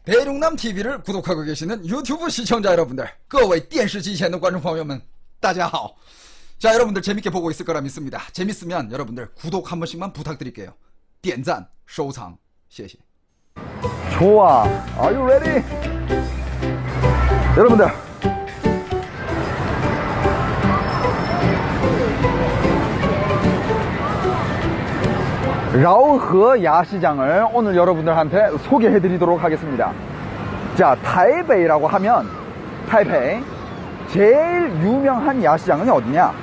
대륙남 TV를 구독하고 계시는 유튜브 시청자 여러분들, 各位电视机前的观众朋友们大家好. 자, 여러분들 재밌게 보고 있을 거라 믿습니다. 재밌으면 여러분들 구독 한 번씩만 부탁드릴게요. 点赞收藏谢谢. 좋아. Are you ready? 여러분들, 라오허 야시장을 오늘 여러분들한테 소개해 드리도록 하겠습니다. 자, 타이베이라고 하면 타이베이 제일 유명한 야시장은 어디냐?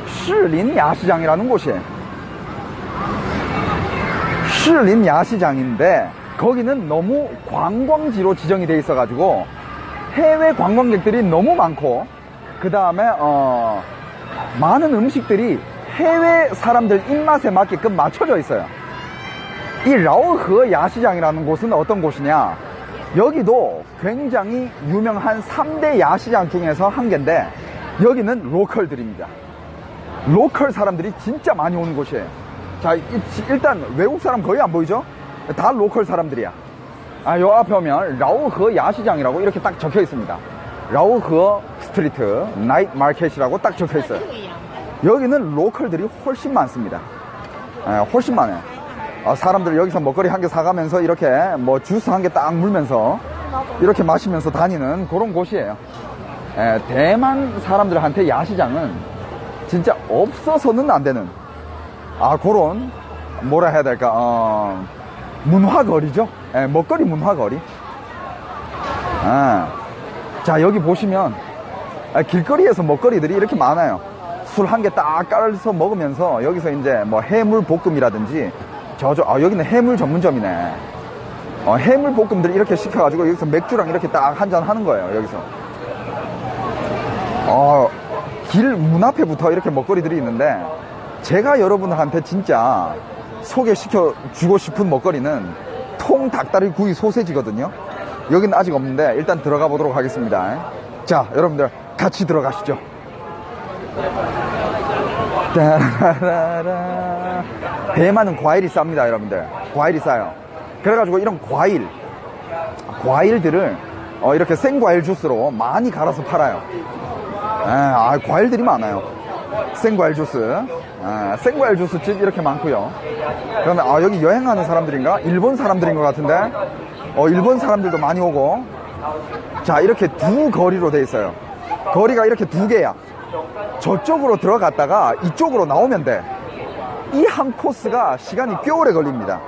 시린 야시장이라는 곳이에요. 시린 야시장인데 거기는 너무 관광지로 지정이 돼 있어 가지고 해외 관광객들이 너무 많고, 그 다음에 많은 음식들이 해외 사람들 입맛에 맞게끔 맞춰져 있어요. 이 라오허 야시장이라는 곳은 어떤 곳이냐, 여기도 굉장히 유명한 3대 야시장 중에서 한 개인데, 여기는 로컬들입니다. 로컬 사람들이 진짜 많이 오는 곳이에요. 자, 일단 외국 사람 거의 안 보이죠? 다 로컬 사람들이야. 요 앞에 오면 라오허 야시장이라고 이렇게 딱 적혀 있습니다. 라오허 스트리트 나이트 마켓이라고 딱 적혀 있어요. 여기는 로컬들이 훨씬 많습니다. 훨씬 많아요. 사람들 여기서 먹거리 한 개 사가면서 이렇게 뭐 주스 한 개 딱 물면서 이렇게 마시면서 다니는 그런 곳이에요. 대만 사람들한테 야시장은 진짜 없어서는 안 되는 그런, 뭐라 해야 될까, 문화거리죠. 먹거리 문화거리. 자, 여기 보시면 길거리에서 먹거리들이 이렇게 많아요. 술 한 개 딱 깔아서 먹으면서 여기서 이제 뭐 해물 볶음이라든지, 여기는 해물 전문점이네. 해물 볶음들 이렇게 시켜가지고 여기서 맥주랑 이렇게 딱 한잔 하는 거예요, 여기서. 길 문 앞에부터 이렇게 먹거리들이 있는데, 제가 여러분들한테 진짜 소개시켜 주고 싶은 먹거리는 통 닭다리 구이 소세지거든요. 여기는 아직 없는데 일단 들어가 보도록 하겠습니다. 자, 여러분들 같이 들어가시죠. 대만은 과일이 쌉니다, 여러분들. 과일이 싸요. 그래가지고 이런 과일들을 이렇게 생과일 주스로 많이 갈아서 팔아요. 과일들이 많아요. 생과일 주스, 생과일 주스집 이렇게 많고요. 그러면 여기 여행하는 사람들인가? 일본 사람들인 것 같은데, 일본 사람들도 많이 오고. 자, 이렇게 두 거리로 돼 있어요. 거리가 이렇게 두 개야. 저쪽으로 들어갔다가 이쪽으로 나오면 돼. 이 한 코스가 시간이 꽤 오래 걸립니다.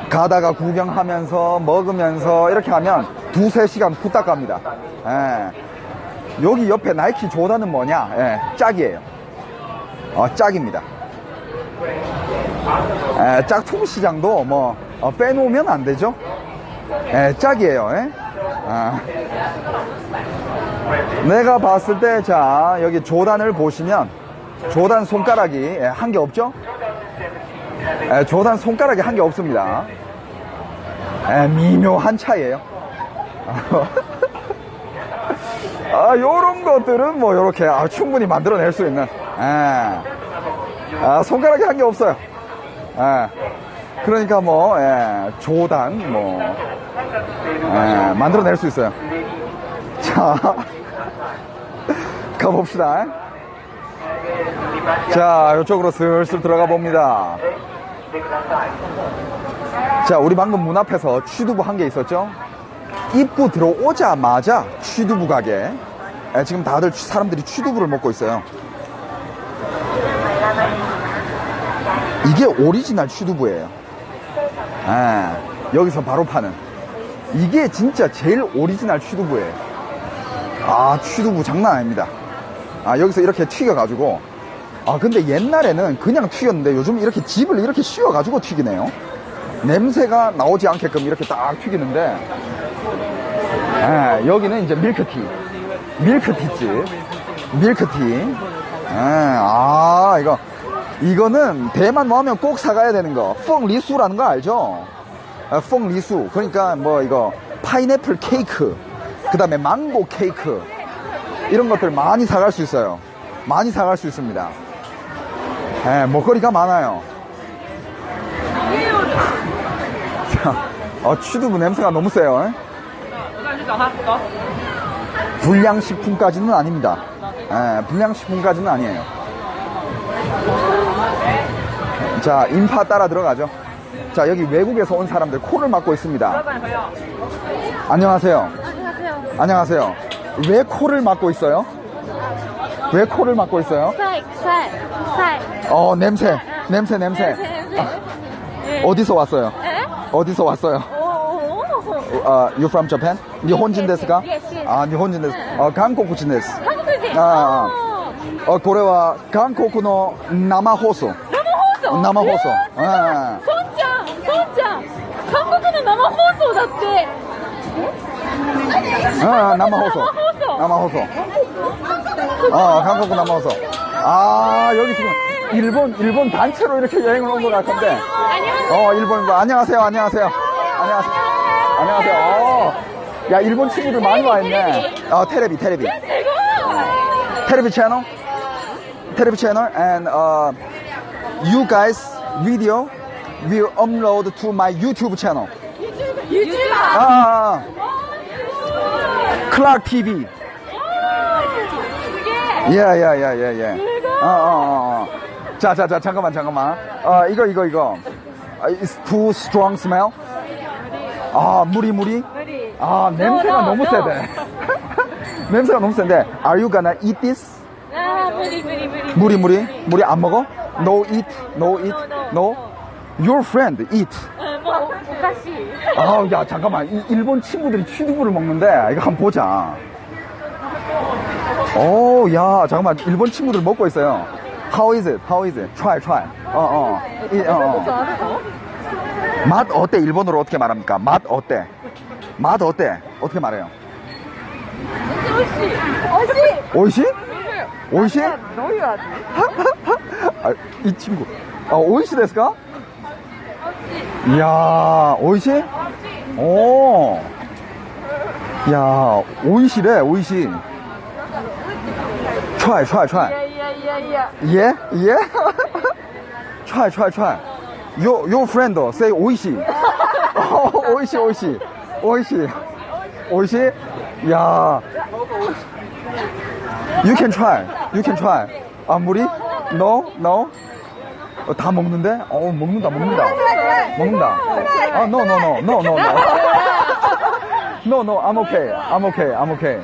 가다가 구경하면서 먹으면서 이렇게 하면 2-3시간 후딱 갑니다. 여기 옆에 나이키 조단은 뭐냐? 짝이에요. 짝입니다. 짝퉁 시장도 뭐 빼놓으면 안 되죠. 짝이에요. 내가 봤을 때, 자, 여기 조단을 보시면 조단 손가락이 한 개 없죠? 조단 손가락이 한 개 없습니다. 미묘한 차이에요. 요런 것들은 뭐 요렇게 충분히 만들어낼 수 있는, 손가락이 한 개 없어요. 그러니까 뭐 조단 뭐 만들어낼 수 있어요. 자, 가봅시다. 자, 이쪽으로 슬슬 들어가 봅니다. 자, 우리 방금 문 앞에서 취두부 한 개 있었죠? 입구 들어오자마자 취두부 가게. 지금 다들 사람들이 취두부를 먹고 있어요. 이게 오리지널 취두부예요. 여기서 바로 파는 이게 진짜 제일 오리지널 취두부예요. 취두부 장난 아닙니다. 여기서 이렇게 튀겨가지고, 근데 옛날에는 그냥 튀겼는데 요즘 이렇게 즙을 이렇게 씌워가지고 튀기네요. 냄새가 나오지 않게끔 이렇게 딱 튀기는데, 여기는 이제 밀크티집, 밀크티. 이거는 대만 오면 꼭 사가야 되는 거, 펑리수라는 거 알죠? 펑리수. 그러니까 뭐 이거 파인애플 케이크, 그 다음에 망고 케이크, 이런 것들 많이 사갈 수 있어요. 많이 사갈 수 있습니다. 먹거리가 많아요. 자, 취두부 냄새가 너무 세요. 불량식품까지는 아닙니다. 예, 불량식품까지는 아니에요. 자, 인파 따라 들어가죠. 자, 여기 외국에서 온 사람들 코를 막고 있습니다. 안녕하세요. 안녕하세요. 왜 코를 막고 있어요? 왜 코를 막고 있어요? 냄새. 어디서 왔어요? 어디서 왔어요? You from Japan? 일본인ですか? 아, 일본인です. 한국인です.これは韓国の生放送.生放送. 孫ちゃん韓国の生放送だって。生放送. 한국生放送. 아, 여기 지금 일본 단체로 이렇게 여행을 온 것 같은데. 일본. 안녕하세요. 야, 일본 친구들 많이 와 있네. 테레비 채널. And you guys video will upload to my YouTube channel. Clark TV. Yeah. 자, 잠깐만. 이거. It's too strong smell. 무리. 냄새가 너무 세대. 냄새가 너무 센데. Are you gonna eat this? 무리 안 먹어? No eat. No. Your friend eat. 야, 잠깐만. 이 일본 친구들이 취두부를 먹는데 이거 한번 보자. 야, 잠깐만. 일본 친구들 먹고 있어요. How is it? Try. 맛 어때? 일본어로 어떻게 말합니까? 맛 어때? 어떻게 말해요? 오이시? 이 친구. 오이시 데스까? 이야, 오이시? 야, 오이시래, 오이시. Try. Yeah? Try. Your friend say 오이시. 오이시? 야. You can try. 무리? No? 다 먹는데? 먹는다. No, I'm okay.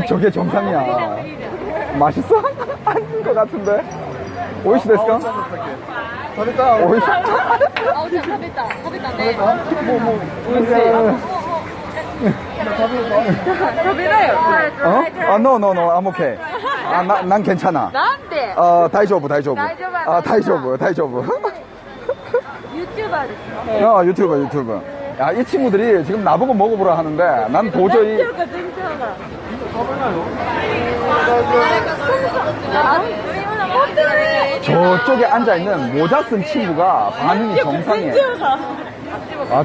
저게 정상이야. 맛있어? 아닌 것 같은데. 오이시 데스까? 오이시. 食べたね。食べなよ。No, I'm okay. 난 괜찮아. なんで 다이조부. 다이조부. YouTuber ですか 유튜버. 야, 이 친구들이 지금 나보고 먹어보라 하는데 난 도저히 저쪽에 앉아있는 모자 쓴 친구가 반응이 정상이에요.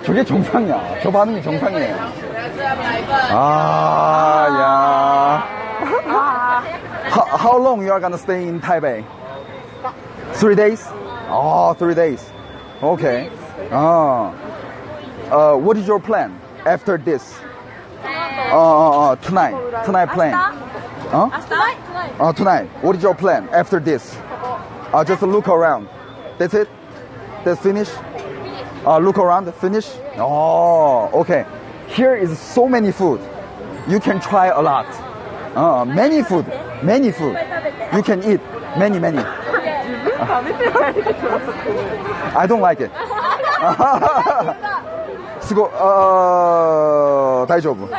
저게 정상이야. 저 반응이 정상이에요. 야. How long you are gonna stay in Taipei? 3 days? 3 days. Okay. What is your plan after this? Tonight plan. Tonight. What is your plan after this? Just look around. That's it? That's finish? Look around, finish? Okay. Here is so many food. You can try a lot. Many food. You can eat many. I don't like it. 다이조부.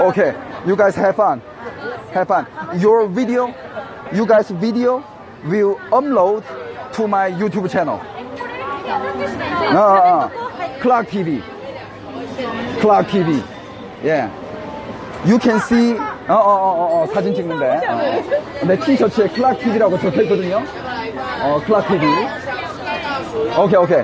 Okay, you guys have fun. Your video, you guys' video will upload to my YouTube channel. Clark TV. Yeah. You can see. 사진 찍는데. 내 티셔츠에 Clark TV라고 적혀있거든요. Clark TV. Okay.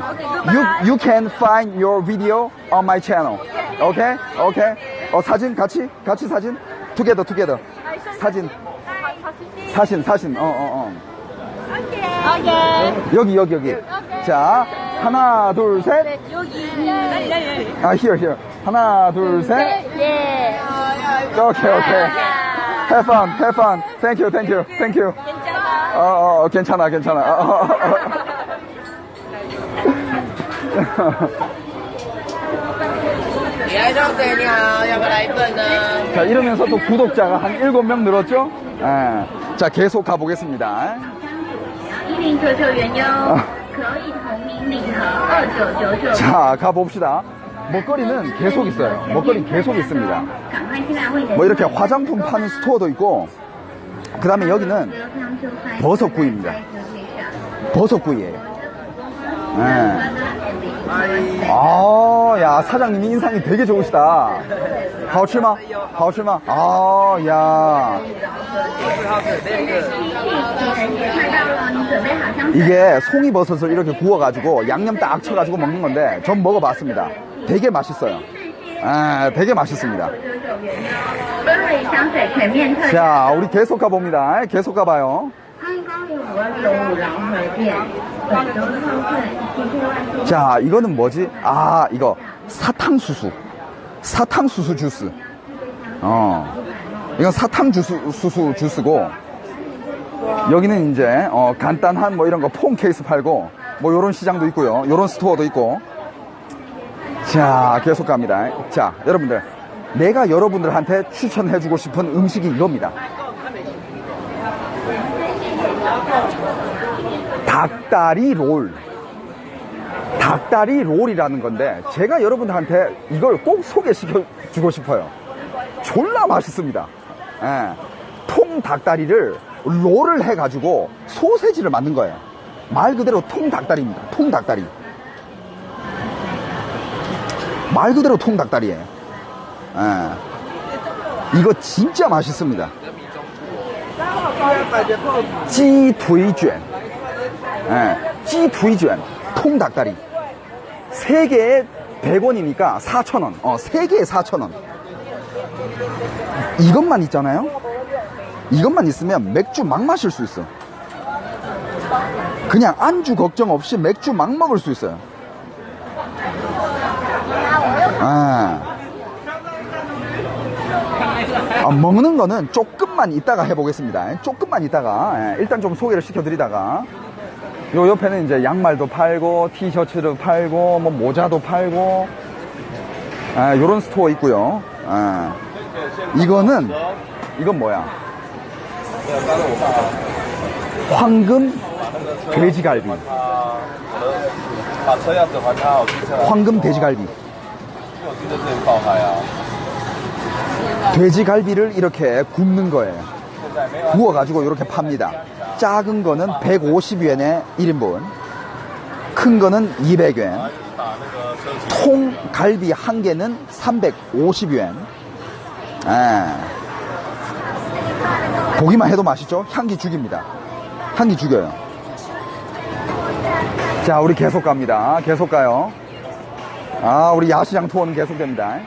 You can find your video on my channel. Okay? Okay? 사진 같이 사진? Together. 사진. 오케이. 여기. 자, 하나, 둘, 셋. 네, 여기. Here. 하나, 둘, 셋. 예. 오케이. Have fun. Thank you. 괜찮아. 괜찮아. 자, 이러면서 또 구독자가 한 7명 늘었죠? 예. 자, 계속 가보겠습니다. 1099元哟，可以同名领和2999。 자, 가봅시다. 먹거리는 계속 있어요. 먹거리 계속 있습니다. 赶快进来为你的 뭐 이렇게 화장품 파는 스토어도 있고, 그 다음에 여기는 버섯구이입니다. 버섯구이에요. 예. 야, 사장님이 인상이 되게 좋으시다. 好吃吗? 야. 快到了，你准备好香水。 이게 송이버섯을 이렇게 구워가지고 양념 딱 쳐가지고 먹는 건데, 전 먹어봤습니다. 되게 맛있어요. 되게 맛있습니다. 芬瑞香水全面特价， 자, 우리 계속 가봅니다. 계속 가봐요. 汉高有595饶河店，本周特惠，谢谢万岁。 자, 이거는 뭐지? 이거 사탕수수 주스. 이건 사탕수수 주스고, 여기는 이제 간단한 뭐 이런 거 폰 케이스 팔고, 뭐 요런 시장도 있고요. 요런 스토어도 있고. 자, 계속 갑니다. 자, 여러분들, 내가 여러분들한테 추천해주고 싶은 음식이 이겁니다. 닭다리 롤이라는 건데, 제가 여러분들한테 이걸 꼭 소개시켜주고 싶어요. 졸라 맛있습니다. 통 닭다리를 롤을 해가지고 소세지를 만든 거예요. 말 그대로 통 닭다리입니다. 통 닭다리. 말 그대로 통 닭다리예요. 이거 진짜 맛있습니다. 찌腿卷. 찌腿卷. 통 닭다리. 3개에 100원이니까 4,000원. 3개에 4,000원. 이것만 있잖아요? 이것만 있으면 맥주 막 마실 수 있어. 그냥 안주 걱정 없이 맥주 막 먹을 수 있어요. 먹는 거는 조금만 이따가 해보겠습니다. 조금만 이따가. 일단 좀 소개를 시켜드리다가, 요 옆에는 이제 양말도 팔고, 티셔츠도 팔고, 뭐 모자도 팔고, 요런 스토어 있고요. 이건 뭐야? 황금 돼지갈비. 황금 돼지갈비. 돼지갈비를 이렇게 굽는 거예요. 구워가지고 이렇게 팝니다. 작은 거는 150元에 1인분, 큰 거는 200원, 통 갈비 한 개는 350원. 보기만 해도 맛있죠? 향기 죽입니다. 향기 죽여요. 자, 우리 계속 갑니다. 계속 가요. 우리 야시장 투어는 계속됩니다.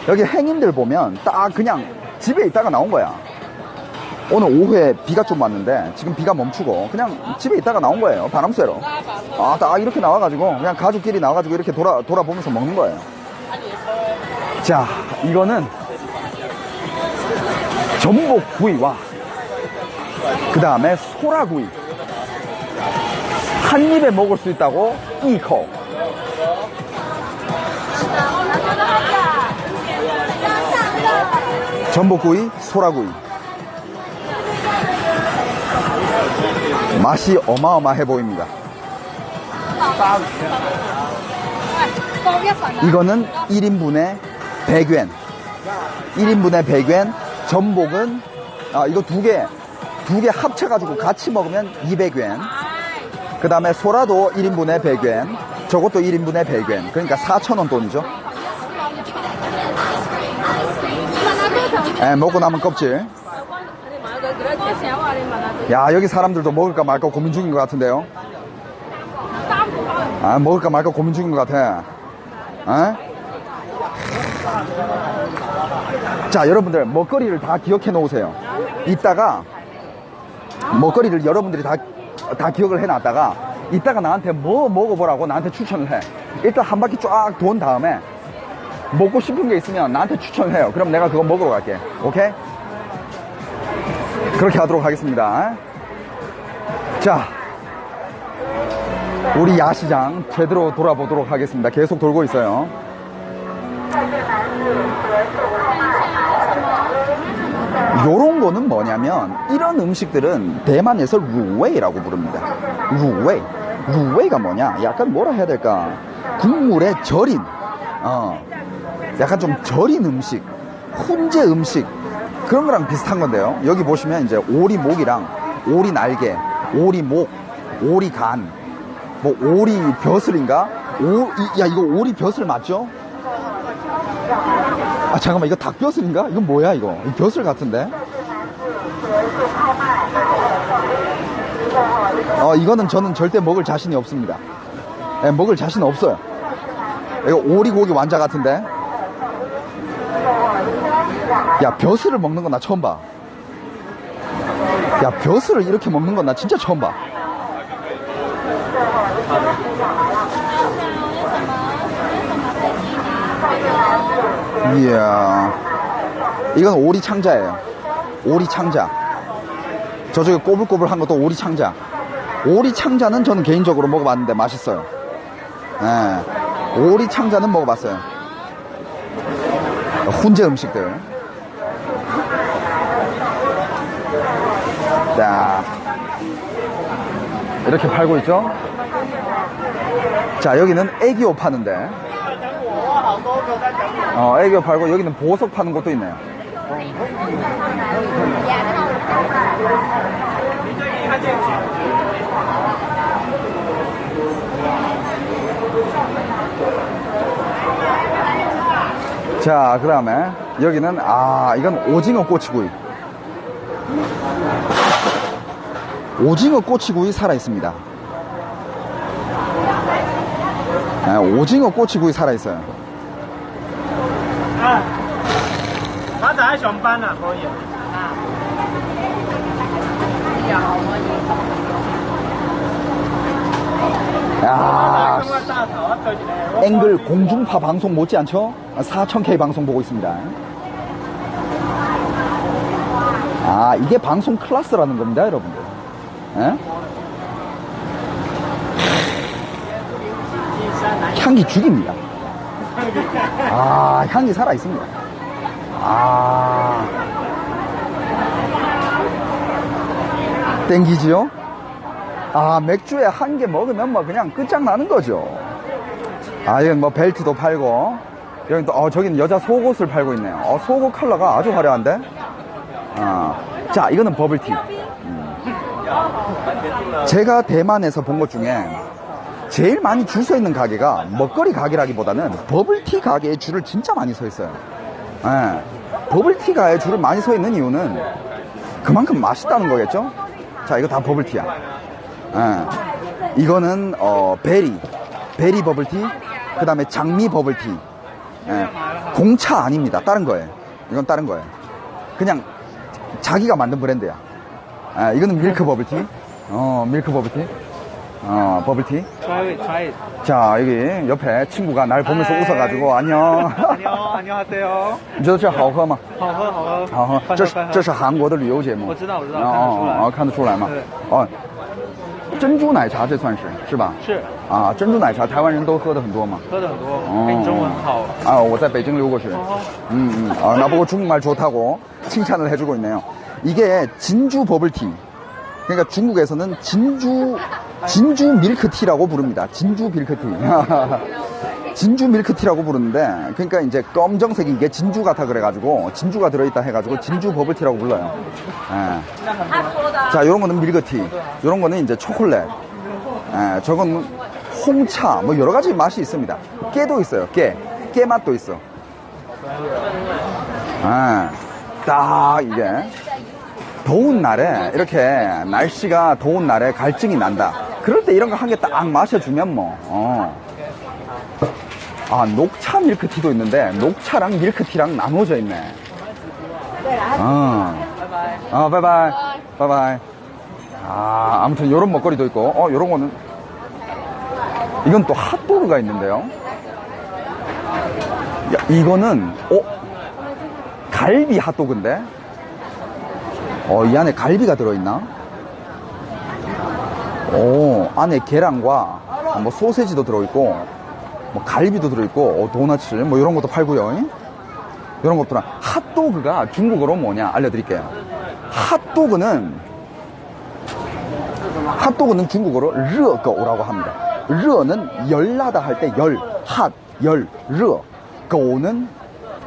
여기 행인들 보면 딱 그냥 집에 있다가 나온 거야. 오늘 오후에 비가 좀 왔는데 지금 비가 멈추고 그냥 집에 있다가 나온 거예요. 바람 쐬러. 딱 이렇게 나와가지고 그냥 가족끼리 나와가지고 이렇게 돌아보면서 먹는 거예요. 자, 이거는 전복구이와 그 다음에 소라구이. 한 입에 먹을 수 있다고 이코. 전복구이, 소라구이. 맛이 어마어마해 보입니다. 이거는 1인분에 100원. 1인분에 100원. 전복은, 이거 두 개 합쳐가지고 같이 먹으면 200원. 그 다음에 소라도 1인분에 100원. 저것도 1인분에 100원. 그러니까 4,000원 돈이죠. 먹고 남은 껍질. 야, 여기 사람들도 먹을까 말까 고민 중인 것 같은데요. 아, 먹을까 말까 고민 중인 것 같아. 자, 여러분들 먹거리를 다 기억해 놓으세요. 이따가 먹거리를 여러분들이 다 기억을 해놨다가 이따가 나한테 뭐 먹어보라고 나한테 추천을 해. 일단 한 바퀴 쫙 돈 다음에 먹고 싶은 게 있으면 나한테 추천을 해요. 그럼 내가 그거 먹으러 갈게. 오케이? 그렇게 하도록 하겠습니다. 자, 우리 야시장 제대로 돌아보도록 하겠습니다. 계속 돌고 있어요. 요런 거는 뭐냐면 이런 음식들은 대만에서 루웨이라고 부릅니다. 루웨이가 뭐냐, 약간 뭐라 해야 될까, 국물에 절인 약간 좀 절인 음식, 훈제 음식, 그런 거랑 비슷한 건데요. 여기 보시면 이제 오리목이랑 오리 날개, 오리목, 오리 간, 뭐 오리 벼슬인가? 야, 이거 오리 벼슬 맞죠? 아, 잠깐만, 이거 닭벼슬인가? 이건 뭐야, 이거? 이 벼슬 같은데? 이거는 저는 절대 먹을 자신이 없습니다. 네, 먹을 자신 없어요. 이거 오리고기 완자 같은데? 야, 벼슬을 먹는 건 나 처음 봐. 야, 벼슬을 이렇게 먹는 건 나 진짜 처음 봐. 이야, 이건 오리 창자예요. 오리 창자. 저쪽에 꼬불꼬불한 것도 오리 창자. 오리 창자는 저는 개인적으로 먹어봤는데 맛있어요. 네, 오리 창자는 먹어봤어요. 훈제 음식들. 자, 이렇게 팔고 있죠. 자, 여기는 애기옷 파는데, 애기옷 팔고, 여기는 보석 파는 곳도 있네요. 자, 그 다음에 여기는 이건 오징어 꼬치구이. 오징어 꼬치구이 살아있습니다. 네, 오징어 꼬치구이 살아있어요. 야, 앵글 공중파 방송 못지않죠? 4000K 방송 보고 있습니다. 이게 방송 클래스라는 겁니다, 여러분들. 에? 향기 죽입니다. 향기 살아있습니다. 땡기지요? 맥주에 한 개 먹으면 뭐 그냥 끝장나는 거죠. 여긴 뭐 벨트도 팔고, 여긴 또, 저기는 여자 속옷을 팔고 있네요. 속옷 컬러가 아주 화려한데? 자, 이거는 버블티. 제가 대만에서 본 것 중에 제일 많이 줄 서 있는 가게가 먹거리 가게라기보다는 버블티 가게에 줄을 진짜 많이 서 있어요. 버블티 가게에 줄을 많이 서 있는 이유는 그만큼 맛있다는 거겠죠? 자, 이거 다 버블티야. 이거는 베리 버블티, 그 다음에 장미 버블티. 공차 아닙니다. 다른 거예요. 이건 다른 거예요. 그냥 자기가 만든 브랜드야. 이거는 밀크 버블티. 밀크 버블티. 버블티. 자, 여기 옆에 친구가 날 보면서 웃어가지고, 안녕. 안녕하세요. 你觉得这好喝吗？好喝，好喝。好喝。这是韩国的旅游节目。我知道，看得出来。看得出来吗？珍珠奶茶这算是吧？是。珍珠奶茶台湾人都喝的很多吗？喝的很多。你中文好。我在北京留过学。나보고 중국말 좋다고 칭찬을 해주고 있네요. 이게 진주 버블티. 그러니까 중국에서는 진주 밀크티라고 부릅니다. 진주 밀크티. 진주 밀크티라고 부르는데, 그러니까 이제 검정색이 이게 진주 같아 그래가지고, 진주가 들어있다 해가지고, 진주 버블티라고 불러요. 자, 요런 거는 밀크티. 요런 거는 이제 초콜릿. 저건 홍차. 뭐 여러 가지 맛이 있습니다. 깨도 있어요. 깨 맛도 있어. 딱 이게. 더운 날에, 이렇게 날씨가 더운 날에 갈증이 난다. 그럴 때 이런 거 한 개 딱 마셔주면 뭐, 아, 녹차 밀크티도 있는데, 녹차랑 밀크티랑 나눠져 있네. 바이바이. 바이바이. 아, 아무튼 요런 먹거리도 있고, 요런 거는, 이건 또 핫도그가 있는데요. 야, 이거는, 갈비 핫도그인데? 이 안에 갈비가 들어있나? 안에 계란과 뭐 소세지도 들어있고, 뭐 갈비도 들어있고, 도너츠, 뭐 이런 것도 팔고요. 이런 것들은 핫도그가 중국어로 뭐냐 알려드릴게요. 핫도그는 중국어로 르거우라고 합니다. 르는 열나다 할 때 열, 핫, 열, 르. 거우는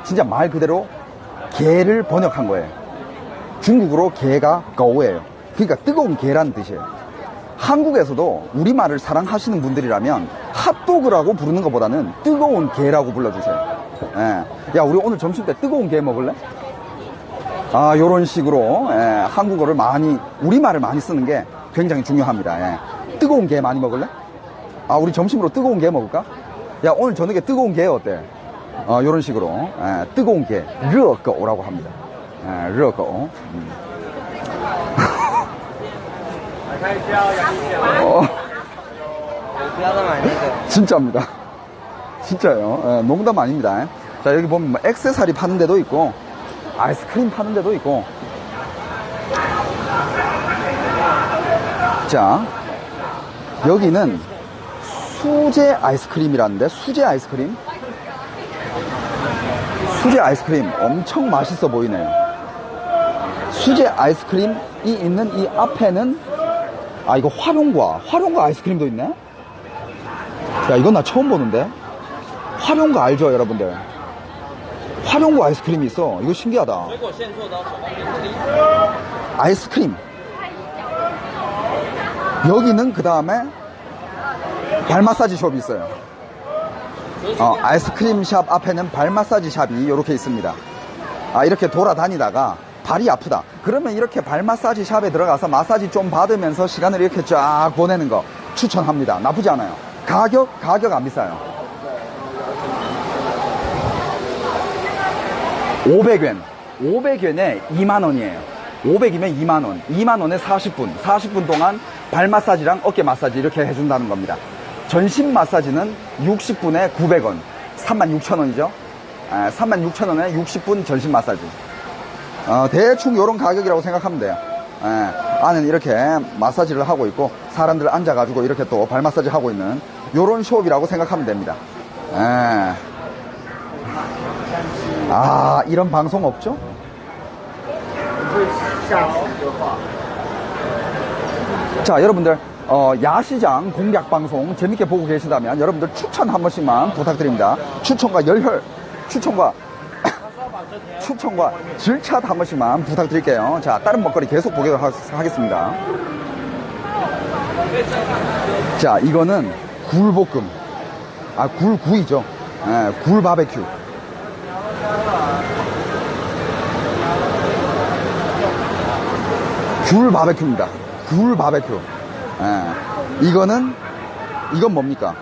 진짜 말 그대로 개를 번역한 거예요. 중국어로 개가 거우예요. 그러니까 뜨거운 개란 뜻이에요. 한국에서도 우리말을 사랑하시는 분들이라면 핫도그라고 부르는 것보다는 뜨거운 개라고 불러주세요. 예. 야, 우리 오늘 점심 때 뜨거운 게 먹을래? 아, 요런 식으로, 한국어를 우리말을 많이 쓰는 게 굉장히 중요합니다. 예. 뜨거운 게 많이 먹을래? 아, 우리 점심으로 뜨거운 게 먹을까? 야, 오늘 저녁에 뜨거운 게 어때? 요런 식으로, 뜨거운 게, 르거우라고 합니다. 르거우. 진짜입니다. 진짜요. 농담 아닙니다. 자, 여기 보면 뭐 액세서리 파는 데도 있고, 아이스크림 파는 데도 있고. 자, 여기는 수제 아이스크림이라는데, 수제 아이스크림 엄청 맛있어 보이네요. 수제 아이스크림이 있는 이 앞에는, 이거 활용과 아이스크림도 있네? 야, 이건 나 처음 보는데? 활용과 알죠, 여러분들? 활용과 아이스크림이 있어. 이거 신기하다. 아이스크림. 여기는 그 다음에 발 마사지 숍이 있어요. 아이스크림 샵 앞에는 발 마사지 샵이 이렇게 있습니다. 이렇게 돌아다니다가 발이 아프다. 그러면 이렇게 발 마사지 샵에 들어가서 마사지 좀 받으면서 시간을 이렇게 쫙 보내는 거 추천합니다. 나쁘지 않아요. 가격 안 비싸요. 500엔. 500엔에 2만원이에요. 500이면 2만원. 2만원에 40분 동안 발 마사지랑 어깨 마사지 이렇게 해준다는 겁니다. 전신 마사지는 60분에 900원. 36,000원이죠. 36,000원에 60분 전신 마사지. 대충 요런 가격이라고 생각하면 돼요. 안에는 이렇게 마사지를 하고 있고, 사람들 앉아가지고 이렇게 또 발 마사지 하고 있는 요런 숍이라고 생각하면 됩니다. 이런 방송 없죠? 자, 여러분들, 야시장 공략 방송 재밌게 보고 계시다면 여러분들 추천 한 번씩만 부탁드립니다. 추천과 질샷 한 번씩만 부탁드릴게요. 자, 다른 먹거리 계속 보도록 하겠습니다. 자, 이거는 굴볶음. 굴구이죠. 굴 바베큐. 굴 바베큐입니다. 굴 바베큐. 이건 뭡니까?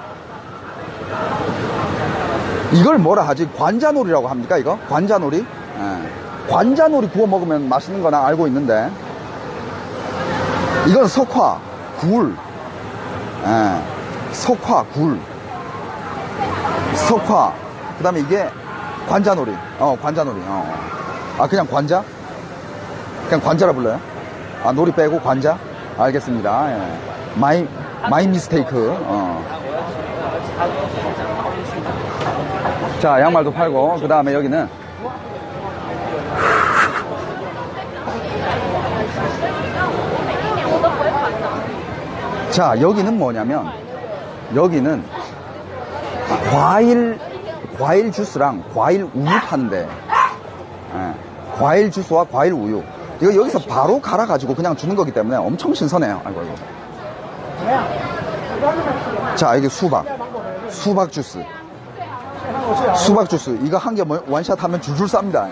이걸 뭐라 하지? 관자놀이라고 합니까, 이거? 관자놀이? 관자놀이 구워 먹으면 맛있는 거나 알고 있는데, 이건 석화, 굴. 석화, 굴. 석화. 그 다음에 이게 관자놀이. 관자놀이. 그냥 관자? 그냥 관자라 불러요? 놀이 빼고 관자? 알겠습니다. 마이 미스테이크. 자, 양말도 팔고, 그 다음에 여기는 자, 여기는 뭐냐면, 여기는 과일 주스랑 과일 우유 파는데, 과일 주스와 과일 우유. 이거 여기서 바로 갈아가지고 그냥 주는 거기 때문에 엄청 신선해요. 아이고. 자, 여기 수박 주스. 이거 한 개 원샷 하면 줄줄 쌉니다.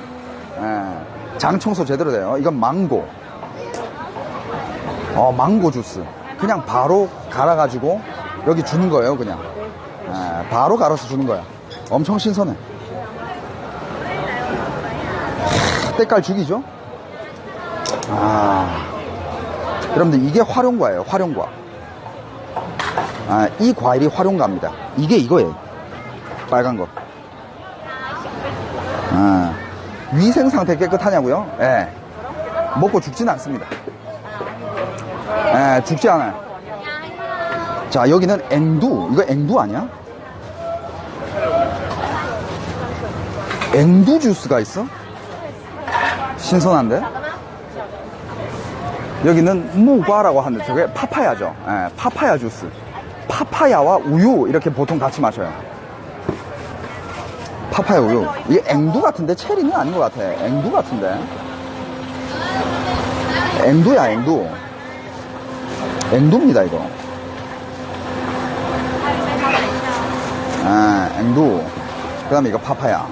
장 청소 제대로 돼요. 이건 망고. 망고 주스. 그냥 바로 갈아가지고 여기 주는 거예요, 그냥. 예, 바로 갈아서 주는 거야. 엄청 신선해. 때깔 죽이죠? 여러분들, 이게 활용과예요, 활용과. 이 과일이 활용과입니다. 이게 이거예요. 빨간 거. 위생 상태 깨끗하냐고요? 예. 먹고 죽지는 않습니다. 예, 죽지 않아요. 자, 여기는 앵두. 이거 앵두 아니야? 앵두 주스가 있어? 신선한데? 여기는 무과라고 하는데 저게 파파야죠. 예, 파파야 주스. 파파야와 우유 이렇게 보통 같이 마셔요. 파파야 우유. 이게 앵두 같은데 체리는 아닌 것 같아. 앵두 같은데. 앵두야, 앵두. 앵두입니다, 이거. 앵두. 그 다음에 이거 파파야.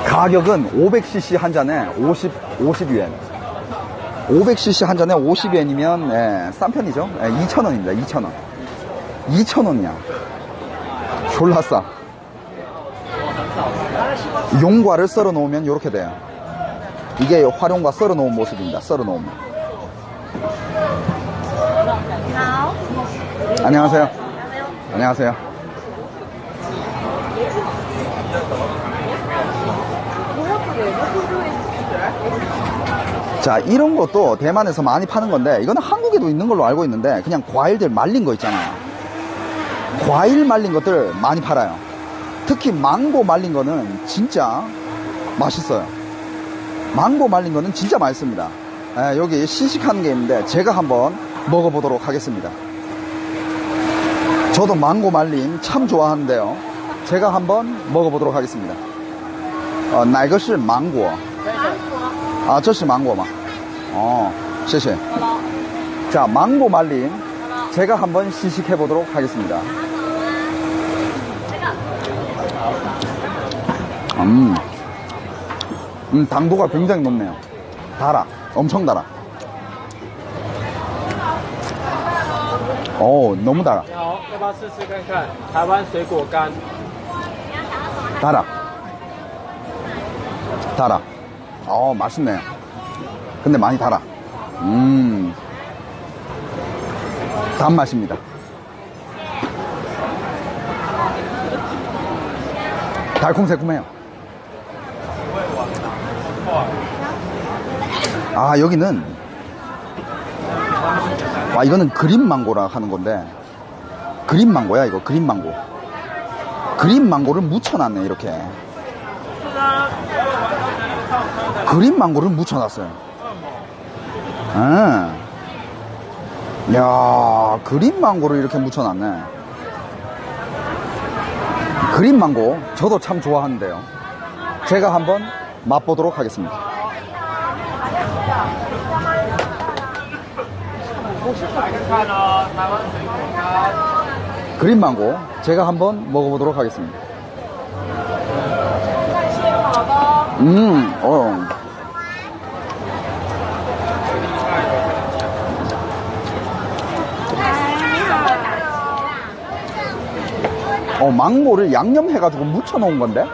가격은 500cc 한 잔에 50위엔. 500cc 한 잔에 50위엔이면, 예, 싼 편이죠. 예, 2,000원입니다, 2,000원. 2,000원이야. 졸라 싸. 용과를 썰어 놓으면 이렇게 돼요. 이게 활용과 썰어 놓은 모습입니다. 썰어 놓으면. 안녕하세요. 안녕하세요. 자, 이런 것도 대만에서 많이 파는 건데, 이거는 한국에도 있는 걸로 알고 있는데, 그냥 과일들 말린 거 있잖아요. 과일 말린 것들 많이 팔아요. 특히 망고 말린 거는 진짜 맛있어요. 망고 말린 거는 진짜 맛있습니다. 예, 여기 시식하는 게 있는데 제가 한번 먹어보도록 하겠습니다. 저도 망고 말림 참 좋아하는데요. 제가 한번 먹어보도록 하겠습니다. 哪个是芒果? 아, 这是芒果吗? 谢谢. 자, 망고 말림 제가 한번 시식해 보도록 하겠습니다. 당도가 굉장히 높네요. 달아. 엄청 달아. 너무 달아. 要不要试试看看台湾水果干？ 달아. 달아. 맛있네요. 근데 많이 달아. 단맛입니다. 달콤새콤해요. 여기는 이거는 그린 망고라 하는 건데, 그린 망고야 이거. 그린 망고. 그린 망고를 묻혀놨네 이렇게. 그린 망고를 묻혀놨어요. 야, 그린 망고를 이렇게 묻혀놨네. 그린 망고 저도 참 좋아하는데요. 제가 한번 맛보도록 하겠습니다. 그린 망고 제가 한번 먹어보도록 하겠습니다. 망고를 양념해가지고 묻혀놓은 건데?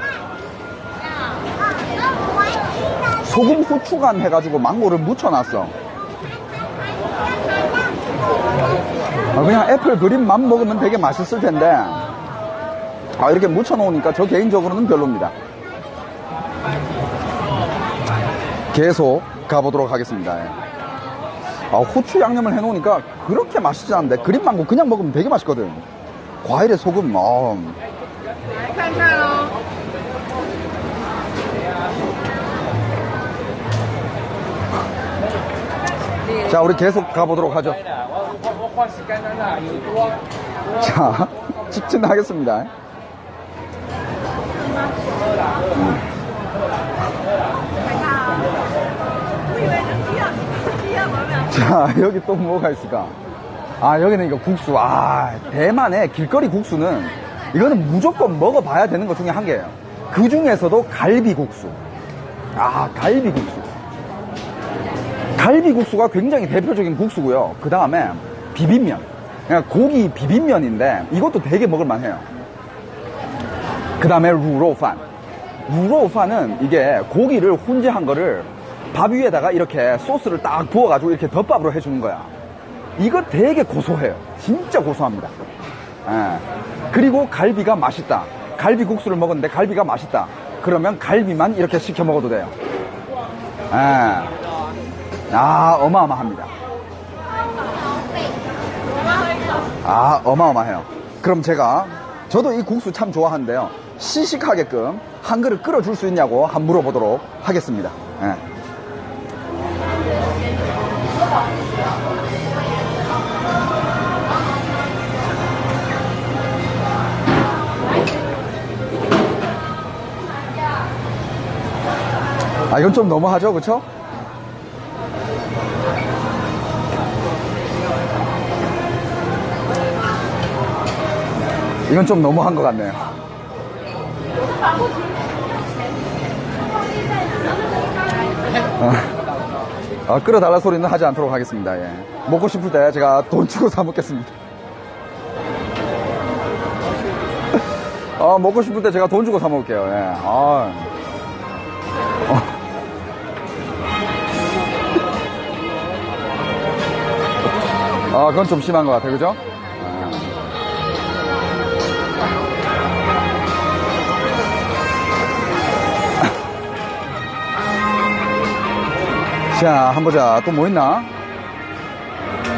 소금 후추간 해가지고 망고를 묻혀놨어. 그냥 애플 그린만 먹으면 되게 맛있을 텐데, 이렇게 묻혀놓으니까 저 개인적으로는 별로입니다. 계속 가보도록 하겠습니다. 후추 양념을 해놓으니까 그렇게 맛있지 않은데, 그린망고 그냥 먹으면 되게 맛있거든. 과일에 소금, 자, 우리 계속 가보도록 하죠. 자, 직진하겠습니다. 자, 여기 또 뭐가 있을까? 여기는 이거 국수. 대만의 길거리 국수는, 이거는 무조건 먹어봐야 되는 것 중에 한 개예요. 그 중에서도 갈비국수. 아, 갈비국수. 갈비국수가 굉장히 대표적인 국수고요. 그 다음에 비빔면. 그러니까 고기 비빔면인데 이것도 되게 먹을만해요. 그 다음에 루로판. 루로판은 이게 고기를 훈제한 거를 밥 위에다가 이렇게 소스를 딱 부어가지고 이렇게 덮밥으로 해주는 거야. 이거 되게 고소해요. 진짜 고소합니다. 예. 그리고 갈비가 맛있다. 갈비국수를 먹었는데 갈비가 맛있다. 그러면 갈비만 이렇게 시켜 먹어도 돼요. 예. 아, 어마어마합니다. 아, 어마어마해요. 그럼 저도 이 국수 참 좋아하는데요. 시식하게끔 한 그릇 끓여줄 수 있냐고 한번 물어보도록 하겠습니다. 예. 아, 이건 좀 너무하죠, 그쵸? 이건 좀 너무한 것 같네요. 끓여달라 소리는 하지 않도록 하겠습니다. 예. 먹고 싶을 때 제가 돈 주고 사 먹겠습니다. 먹고 싶을 때 제가 돈 주고 사 먹을게요. 예. 그건 좀 심한 것 같아요, 그죠? 자, 한번 보자. 또 뭐 있나?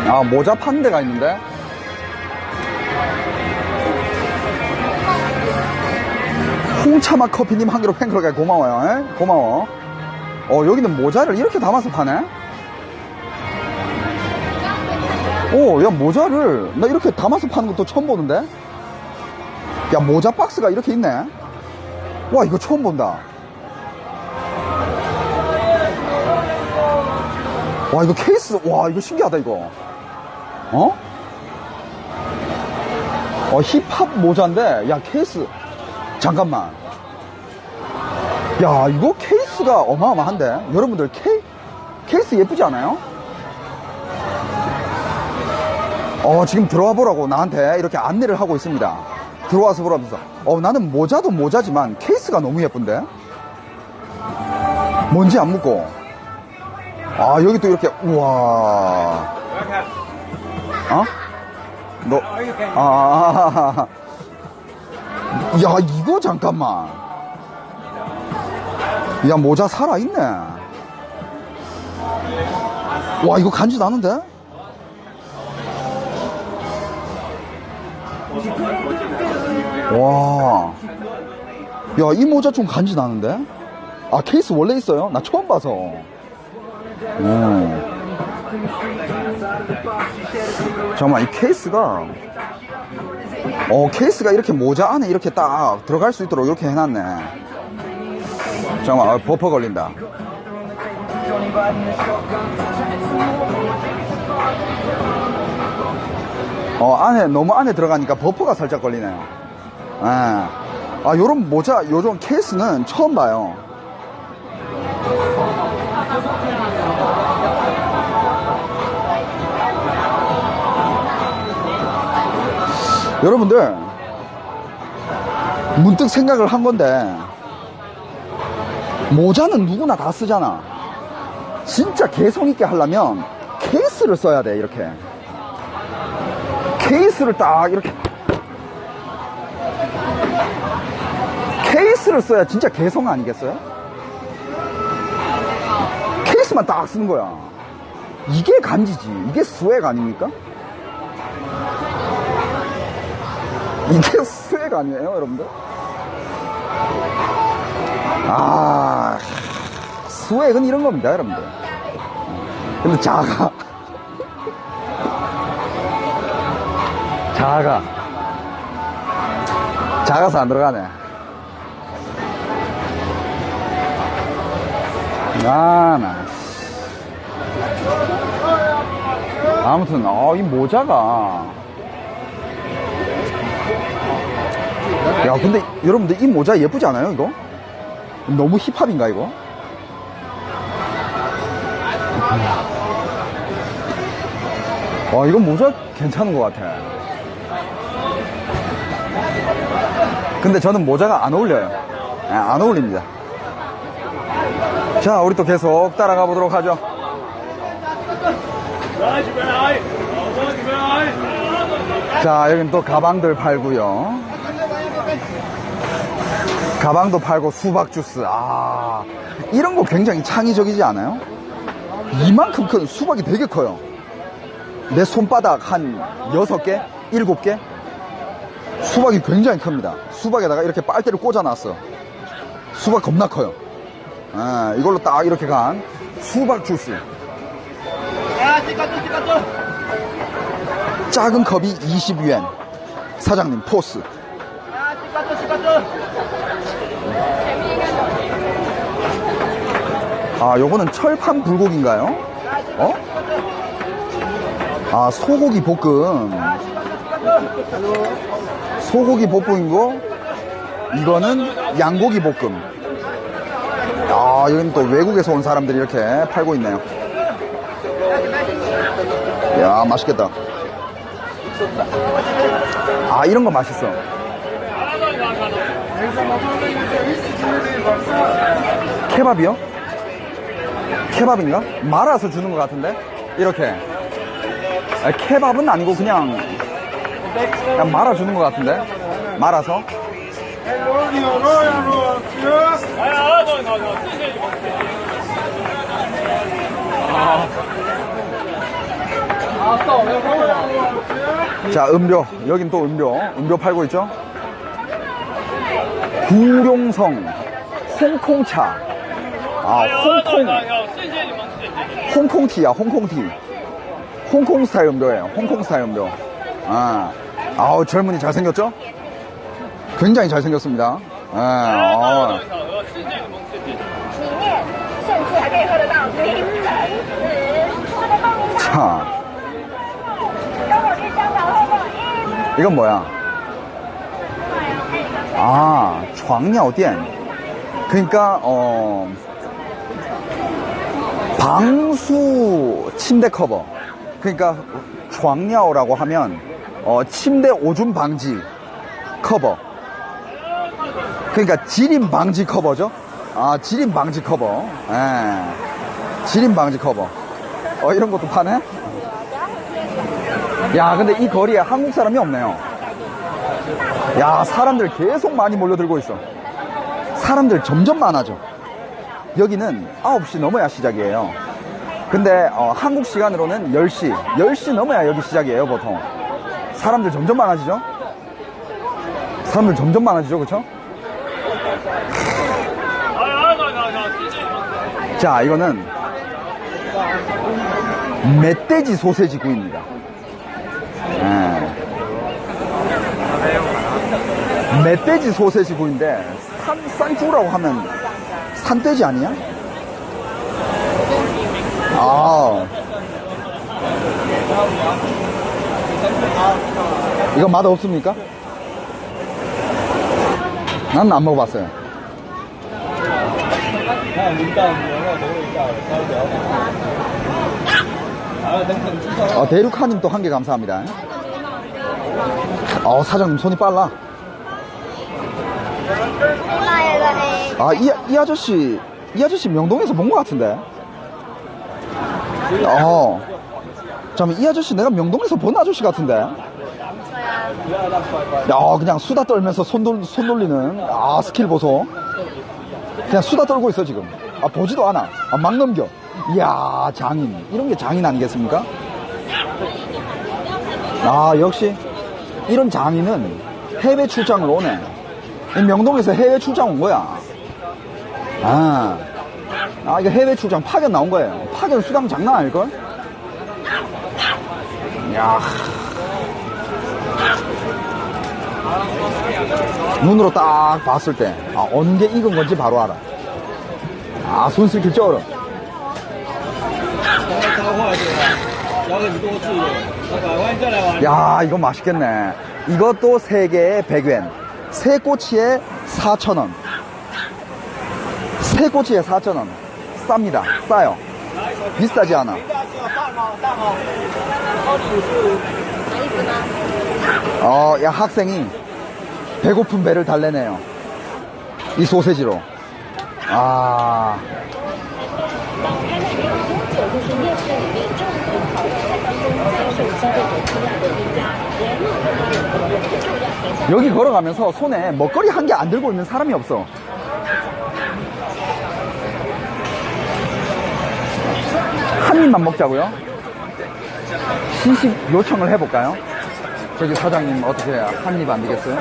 아, 모자 파는 데가 있는데? 홍차맛 커피님 한 개로 팬클럽에 고마워요. 에? 고마워. 여기는 모자를 이렇게 담아서 파네? 야, 모자를 나 이렇게 담아서 파는 것도 처음 보는데? 야, 모자 박스가 이렇게 있네? 와, 이거 처음 본다. 와, 이거 케이스, 와, 이거 신기하다, 이거. 힙합 모자인데, 야, 케이스. 잠깐만. 야, 이거 케이스가 어마어마한데? 여러분들, 케이스 예쁘지 않아요? 지금 들어와 보라고 나한테 이렇게 안내를 하고 있습니다. 들어와서 보라면서. 나는 모자도 모자지만 케이스가 너무 예쁜데? 뭔지 안 묻고. 여기 또 이렇게, 우와. 야, 이거 잠깐만. 야, 모자 살아있네. 와, 이거 간지 나는데? 와. 야, 이 모자 좀 간지 나는데? 케이스 원래 있어요? 나 처음 봐서. 잠깐만, 이 케이스가 케이스가 이렇게 모자 안에 이렇게 딱 들어갈 수 있도록 이렇게 해놨네. 잠깐만, 버퍼 걸린다. 너무 안에 들어가니까 버퍼가 살짝 걸리네요. 요런 모자, 요런 케이스는 처음 봐요. 여러분들, 문득 생각을 한 건데, 모자는 누구나 다 쓰잖아. 진짜 개성있게 하려면 케이스를 써야 돼, 이렇게. 케이스를 딱, 이렇게. 케이스를 써야 진짜 개성 아니겠어요? 케이스만 딱 쓰는 거야. 이게 간지지. 이게 스웩 아닙니까? 이게 스웩 아니에요, 여러분들? 스웩은 이런 겁니다, 여러분들. 근데 작아. 작아서 안 들어가네. 아무튼, 이 모자가. 야, 근데 여러분들 이 모자 예쁘지 않아요, 이거? 너무 힙합인가, 이거? 와, 이건 모자 괜찮은 것 같아. 근데 저는 모자가 안 어울려요. 안 어울립니다. 자, 우리 또 계속 따라가 보도록 하죠. 자, 여긴 또 가방들 팔고요. 가방도 팔고 수박 주스. 아, 이런 거 굉장히 창의적이지 않아요? 이만큼 큰 수박이 되게 커요. 내 손바닥 한 6개? 7개? 수박이 굉장히 큽니다. 수박에다가 이렇게 빨대를 꽂아놨어. 수박 겁나 커요. 아, 이걸로 딱 이렇게 간 수박 주스. 작은 컵이 20위엔. 사장님 포스. 아, 요거는 철판 불고기인가요? 어? 아, 소고기 볶음. 소고기 볶음이고, 이거는 양고기 볶음. 아, 여기는 또 외국에서 온 사람들이 이렇게 팔고 있네요. 야, 맛있겠다. 아, 이런 거 맛있어. 케밥이요? 케밥인가? 말아서 주는 것 같은데? 이렇게. 아, 케밥은 아니고 그냥 말아주는 것 같은데? 말아서. 자, 음료. 여긴 또 음료. 음료 팔고 있죠? 구룡성 홍콩차. 아, 홍콩티야, 홍콩티. 홍콩 스타일 음료예요. 홍콩 스타일 음료. 아, 아우, 젊은이 잘생겼죠? 굉장히 잘생겼습니다. 아, 자, 이건 뭐야? 아, 床尿店. 그러니까 방수 침대 커버. 그러니까 床尿라고 하면 침대 오줌 방지 커버. 그러니까 지림 방지 커버죠. 아, 지림 방지 커버. 예. 지림 방지 커버. 이런 것도 파네? 야, 근데 이 거리에 한국 사람이 없네요. 야, 사람들 계속 많이 몰려들고 있어. 사람들 점점 많아져. 여기는 9시 넘어야 시작이에요. 근데 한국 시간으로는 10시 넘어야 여기 시작이에요, 보통. 사람들 점점 많아지죠? 사람들 점점 많아지죠, 그쵸? 자, 이거는 멧돼지 소세지 구이입니다. 멧돼지 소세지 구이인데 산주라고 하면 산돼지 아니야? 아, 이거 맛 없습니까? 난 안 먹어봤어요. 대륙하님 또 한 개 감사합니다. 사장님 손이 빨라. 아, 이 아저씨 명동에서 본 것 같은데. 잠깐만, 이 아저씨 내가 명동에서 본 아저씨 같은데. 야, 그냥 수다 떨면서 손 돌리는, 스킬 보소. 그냥 수다 떨고 있어, 지금. 보지도 않아. 막 넘겨. 이야, 장인. 이런 게 장인 아니겠습니까? 역시, 이런 장인은 해외 출장을 오네. 이 명동에서 해외 출장 온 거야. 이거 해외 출장 파견 나온 거예요. 파견 수당 장난 아닐걸? 야, 눈으로 딱 봤을 때, 어느 게 익은 건지 바로 알아. 손 쓸길 쩔어. 야, 이거 맛있겠네. 이것도 3개에 100엔. 세 꼬치에 4,000원. 세 꼬치에 4,000원. 쌉니다. 싸요. 비싸지 않아. 야, 학생이 배고픈 배를 달래네요. 이 소세지로. 아. 여기 걸어가면서 손에 먹거리 한 개 안 들고 있는 사람이 없어. 한 입만 먹자고요? 시식 요청을 해볼까요? 저기 사장님 어떻게 해야 한 입 안 되겠어요?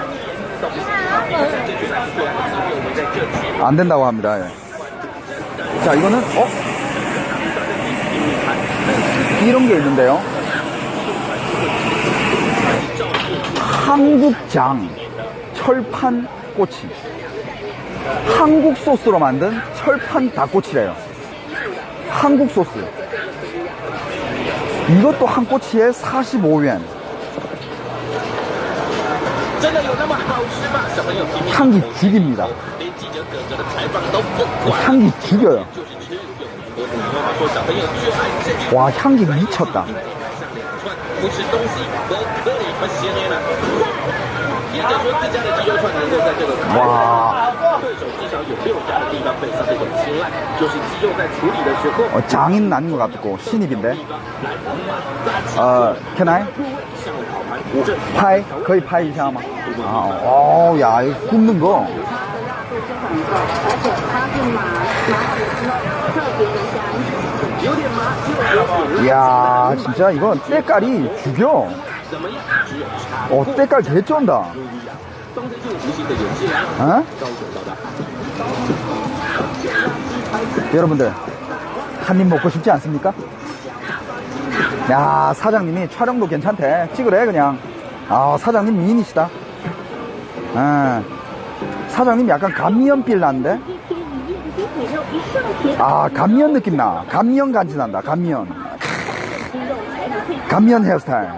안 된다고 합니다. 예. 자, 이거는 이런 게 있는데요. 한국장 철판 꼬치. 한국 소스로 만든 철판 닭꼬치래요. 한국 소스. 이것도 한 꼬치에 45엔. 향기 죽입니다. 향기 죽여요. 와, 향기 미쳤다. 와. 장인 아닌 것 같고 신입인데. can I? 파이? 거의 파이 이상吗? 야, 이거 굽는 거. 이야, 진짜 이건 때깔이 죽여. 때깔 개쩐다. 어? 여러분들, 한 입 먹고 싶지 않습니까? 야, 사장님이 촬영도 괜찮대. 찍으래, 그냥. 사장님 미인이시다. 사장님 약간 감미연필 나는데? 감미연 느낌 나. 감미연 간지 난다, 감미연. 감미연 헤어스타일.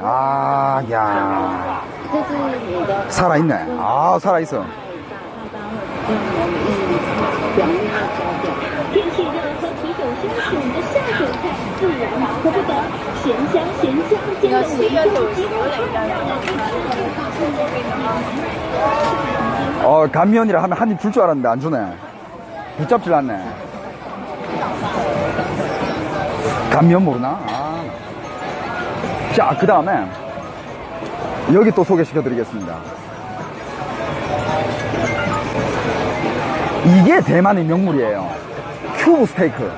야. 살아있네. 살아있어. 감미연이라 하면 한 입 줄 줄 알았는데 안 주네. 붙잡질 않네. 감미연 모르나? 자, 그 다음에 여기 또 소개시켜 드리겠습니다. 이게 대만의 명물이에요. 큐브 스테이크.